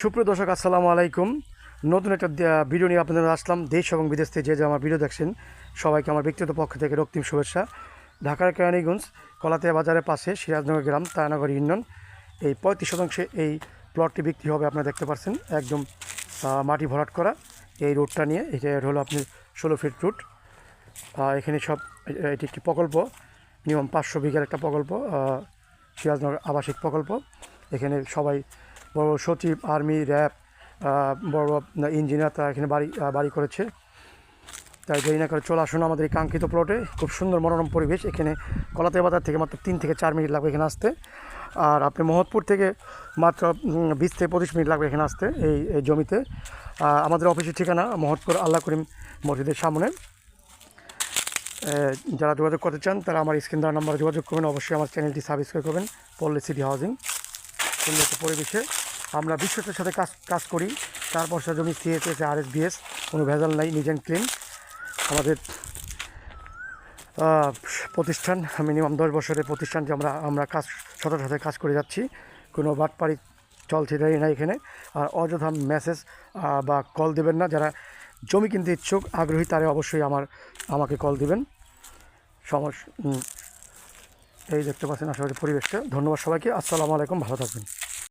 সুপ্রিয় দর্শক, আসসালামু আলাইকুম। নতুন একটা ভিডিও নিয়ে আপনাদের আসলাম। দেশ এবং বিদেশ থেকে যে আমার ভিডিও দেখছেন সবাইকে আমার ব্যক্তিগত পক্ষ থেকে রক্তিম শুভেচ্ছা। ঢাকার কেরানীগঞ্জ কলাতিয়া বাজারের পাশে সিরাজনগর গ্রাম তারানগর ইউনিয়ন এই 35 শতাংশে এই প্লটটি বিক্রি হবে। আপনারা দেখতে পাচ্ছেন একদম মাটি ভরাট করা এই রোডটা নিয়ে। এটা হলো আপনি 16 ফিট রুট। এখানে সব এটি একটি প্রকল্প, মিনিমাম 500 বিঘার একটা প্রকল্প, সিরাজনগর আবাসিক প্রকল্প। এখানে সবাই বড় সচিব, আর্মি, র্যাব, বড় ইঞ্জিনিয়ার তারা এখানে বাড়ি করেছে। তাই দেরি না করে চলে আসুন আমাদের এই কাঙ্ক্ষিত প্লটে। খুব সুন্দর মনোরম পরিবেশ। এখানে কলাতিয়া বাজার থেকে মাত্র 3 থেকে 4 মিনিট লাগবে এখানে আসতে। আর আপনি মোহাম্মদপুর থেকে মাত্র 20 থেকে 25 মিনিট লাগবে এখানে আসতে এই জমিতে। আমাদের অফিসের ঠিকানা মোহাম্মদপুর আল্লাহ করিম মসজিদের সামনে। যারা যোগাযোগ করতে চান তারা আমার স্ক্রিন দেওয়ার নাম্বারে যোগাযোগ করবেন। অবশ্যই আমার চ্যানেলটি সাবস্ক্রাইব করবেন। পল্লী সিটি হাউজিং, সুন্দর একটা পরিবেশে আমরা বিশ্বস্তের সাথে কাজ করি। 4 পয়সা জমি, সিএসএস, আরএসবিএস, কোনো ভেজাল নাই, নিজ অ্যান্ড ক্লিন। আমাদের প্রতিষ্ঠান মিনিমাম 10 বছরের প্রতিষ্ঠান যে আমরা সততার সাথে কাজ করে যাচ্ছি। কোনো বাটপাড়ি চলছে না এখানে। আর অযথা মেসেজ বা কল দেবেন না। যারা জমি কিনতে ইচ্ছুক, আগ্রহী, তারা অবশ্যই আমাকে কল দিবেন। এই দেখতে পাচ্ছেন আশেপাশে পরিবেশটা। ধন্যবাদ সবাইকে। আসসালামু আলাইকুম, ভালো থাকবেন।